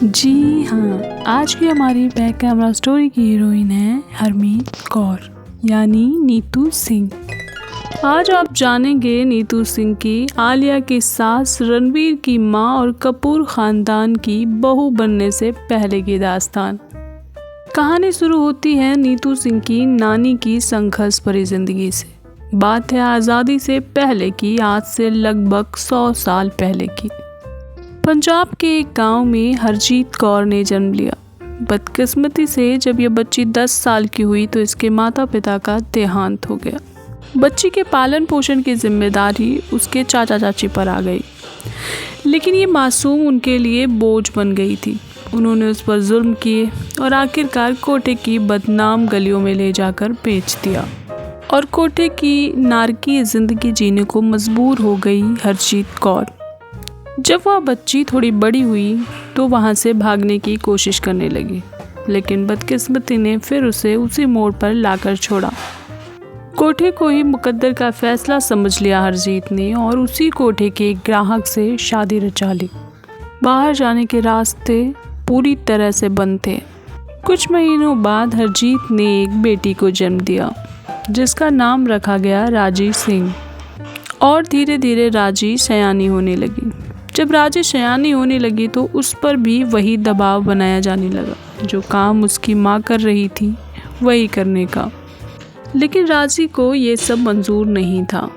जी हाँ, आज की हमारी बैक कैमरा स्टोरी की हीरोइन है हरमीत कौर यानी नीतू सिंह। आज आप जानेंगे नीतू सिंह की आलिया की सास, रणवीर की माँ और कपूर खानदान की बहू बनने से पहले की दास्तान। कहानी शुरू होती है नीतू सिंह की नानी की संघर्ष भरी जिंदगी से। बात है आज़ादी से पहले की, आज से लगभग 100 साल पहले की। पंजाब के एक गांव में हरजीत कौर ने जन्म लिया। बदकिस्मती से जब यह बच्ची 10 साल की हुई तो इसके माता पिता का देहांत हो गया। बच्ची के पालन पोषण की जिम्मेदारी उसके चाचा चाची पर आ गई, लेकिन ये मासूम उनके लिए बोझ बन गई थी। उन्होंने उस पर जुल्म किए और आखिरकार कोटे की बदनाम गलियों में ले जाकर बेच दिया और कोटे की नारकी जिंदगी जीने को मजबूर हो गई हरजीत कौर। जब वह बच्ची थोड़ी बड़ी हुई तो वहाँ से भागने की कोशिश करने लगी, लेकिन बदकिस्मती ने फिर उसे उसी मोड़ पर लाकर छोड़ा। कोठे को ही मुकद्दर का फैसला समझ लिया हरजीत ने और उसी कोठे के एक ग्राहक से शादी रचा ली। बाहर जाने के रास्ते पूरी तरह से बंद थे। कुछ महीनों बाद हरजीत ने एक बेटी को जन्म दिया, जिसका नाम रखा गया राजी सिंह। और धीरे धीरे राजी सयानी होने लगी। जब राजी सयानी होने लगी तो उस पर भी वही दबाव बनाया जाने लगा, जो काम उसकी माँ कर रही थी वही करने का। लेकिन राजी को ये सब मंजूर नहीं था।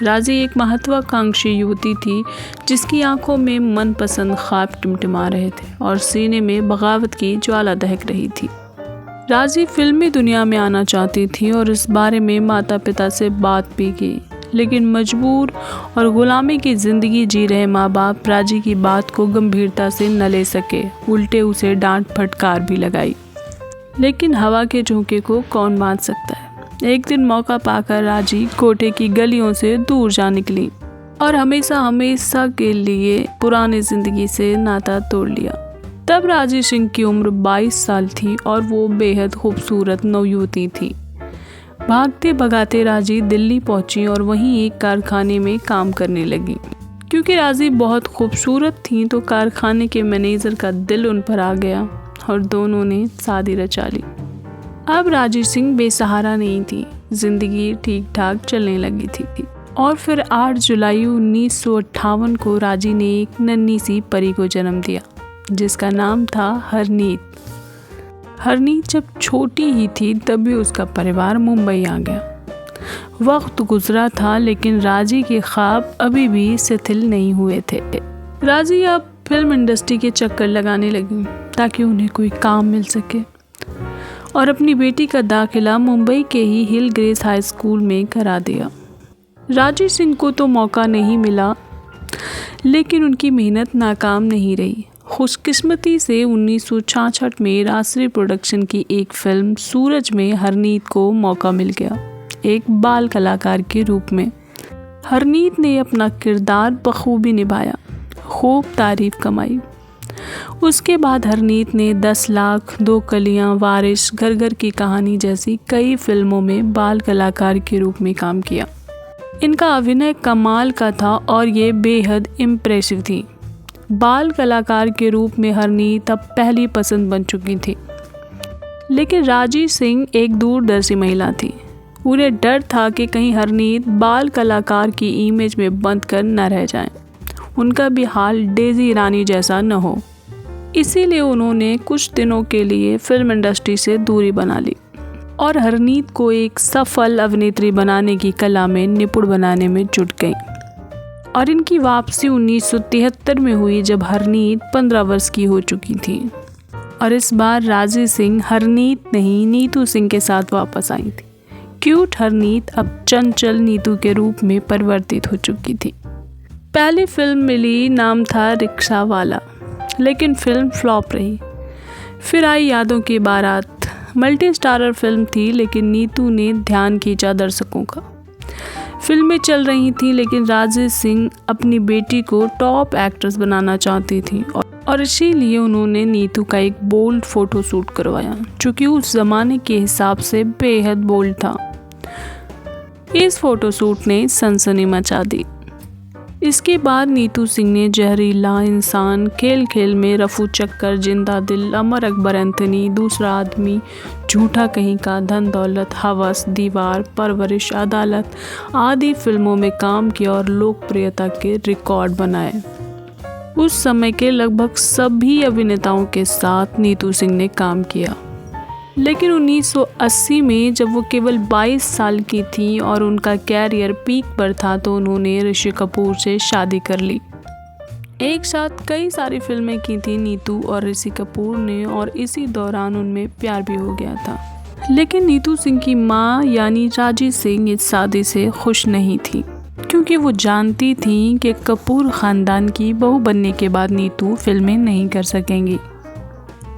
राजी एक महत्वाकांक्षी युवती थी, जिसकी आंखों में मनपसंद ख्वाब टिमटिमा रहे थे और सीने में बगावत की ज्वाला दहक रही थी। राजी फिल्मी दुनिया में आना चाहती थी और इस बारे में माता पिता से बात भी की, लेकिन मजबूर और गुलामी की ज़िंदगी जी रहे माँ बाप राजी की बात को गंभीरता से न ले सके, उल्टे उसे डांट फटकार भी लगाई। लेकिन हवा के झोंके को कौन बांध सकता है। एक दिन मौका पाकर राजी कोटे की गलियों से दूर जा निकली और हमेशा हमेशा के लिए पुरानी ज़िंदगी से नाता तोड़ लिया। तब राजी सिंह की उम्र 22 साल थी और वो बेहद खूबसूरत नवयुवती थी। भागते भगाते राजी दिल्ली पहुंची और वहीं एक कारखाने में काम करने लगी। क्योंकि राजी बहुत खूबसूरत थी तो कारखाने के मैनेजर का दिल उन पर आ गया और दोनों ने शादी रचा ली। अब राजी सिंह बेसहारा नहीं थी, जिंदगी ठीक ठाक चलने लगी थी। और फिर 8 जुलाई 1958 को राजी ने एक नन्ही सी परी को जन्म दिया, जिसका नाम था हरनीत। हरनीत जब छोटी ही थी तभी उसका परिवार मुंबई आ गया। वक्त गुजरा था, लेकिन राजी के ख्वाब अभी भी शिथिल नहीं हुए थे। राजी अब फिल्म इंडस्ट्री के चक्कर लगाने लगी ताकि उन्हें कोई काम मिल सके और अपनी बेटी का दाखिला मुंबई के ही हिल ग्रेस हाई स्कूल में करा दिया। राजी सिंह को तो मौका नहीं मिला, लेकिन उनकी मेहनत नाकाम नहीं रही। खुशकिस्मती से 1966 में राजश्री प्रोडक्शन की एक फिल्म सूरज में हरनीत को मौका मिल गया, एक बाल कलाकार के रूप में। हरनीत ने अपना किरदार बखूबी निभाया, खूब तारीफ कमाई। उसके बाद हरनीत ने 10 लाख, 2 कलियां, वारिस, घर घर की कहानी जैसी कई फिल्मों में बाल कलाकार के रूप में काम किया। इनका अभिनय कमाल का था और ये बेहद इम्प्रेसिव थी। बाल कलाकार के रूप में हरनीत अब पहली पसंद बन चुकी थी। लेकिन राजी सिंह एक दूरदर्शी महिला थी। उन्हें डर था कि कहीं हरनीत बाल कलाकार की इमेज में बंद कर न रह जाएं। उनका भी हाल डेजी रानी जैसा न हो। इसीलिए उन्होंने कुछ दिनों के लिए फिल्म इंडस्ट्री से दूरी बना ली और हरनीत को एक सफल अभिनेत्री बनाने की कला में निपुण बनाने में जुट गई। और इनकी वापसी 1973 में हुई, जब हरनीत 15 वर्ष की हो चुकी थी। और इस बार राजी सिंह हरनीत नहीं, नीतू सिंह के साथ वापस आई थी। क्यूट हरनीत अब चंचल नीतू के रूप में परिवर्तित हो चुकी थी। पहली फिल्म मिली, नाम था रिक्शा वाला, लेकिन फिल्म फ्लॉप रही। फिर आई यादों की बारात, मल्टी स्टारर फिल्म थी, लेकिन नीतू ने ध्यान खींचा दर्शकों का। फिल्में चल रही थीं, लेकिन राजी सिंह अपनी बेटी को टॉप एक्ट्रेस बनाना चाहती थी और इसीलिए उन्होंने नीतू का एक बोल्ड फोटो शूट करवाया, जो कि उस ज़माने के हिसाब से बेहद बोल्ड था। इस फोटो शूट ने सनसनी मचा दी। इसके बाद नीतू सिंह ने जहरीला इंसान, खेल खेल में, रफू चक्कर, जिंदा दिल, अमर अकबर एंथनी, दूसरा आदमी, झूठा कहीं का, धन दौलत, हवस, दीवार, परवरिश, अदालत आदि फिल्मों में काम किया और लोकप्रियता के रिकॉर्ड बनाए। उस समय के लगभग सभी अभिनेताओं के साथ नीतू सिंह ने काम किया। लेकिन 1980 में जब वो केवल 22 साल की थी और उनका कैरियर पीक पर था तो उन्होंने ऋषि कपूर से शादी कर ली। एक साथ कई सारी फिल्में की थी नीतू और ऋषि कपूर ने और इसी दौरान उनमें प्यार भी हो गया था। लेकिन नीतू सिंह की माँ यानी राजी सिंह इस शादी से खुश नहीं थी, क्योंकि वो जानती थी कि कपूर ख़ानदान की बहू बनने के बाद नीतू फिल्में नहीं कर सकेंगी।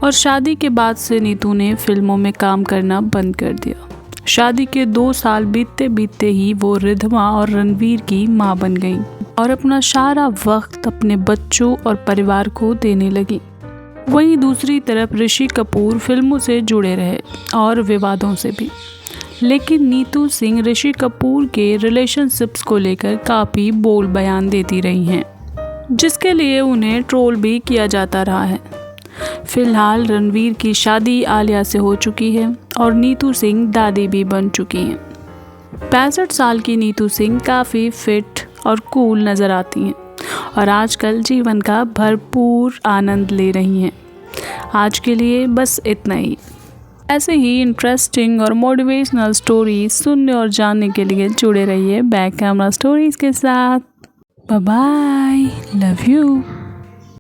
और शादी के बाद से नीतू ने फिल्मों में काम करना बंद कर दिया। शादी के 2 साल बीतते बीतते ही वो रिद्धमा और रणवीर की माँ बन गई और अपना सारा वक्त अपने बच्चों और परिवार को देने लगी। वहीं दूसरी तरफ ऋषि कपूर फिल्मों से जुड़े रहे और विवादों से भी। लेकिन नीतू सिंह ऋषि कपूर के रिलेशनशिप्स को लेकर काफ़ी बोल्ड बयान देती रही हैं, जिसके लिए उन्हें ट्रोल भी किया जाता रहा है। फिलहाल रणवीर की शादी आलिया से हो चुकी है और नीतू सिंह दादी भी बन चुकी हैं। 65 साल की नीतू सिंह काफ़ी फिट और कूल नज़र आती हैं और आजकल जीवन का भरपूर आनंद ले रही हैं। आज के लिए बस इतना ही। ऐसे ही इंटरेस्टिंग और मोटिवेशनल स्टोरीज सुनने और जानने के लिए जुड़े रहिए बैक कैमरा स्टोरीज के साथ। Bye bye, love you.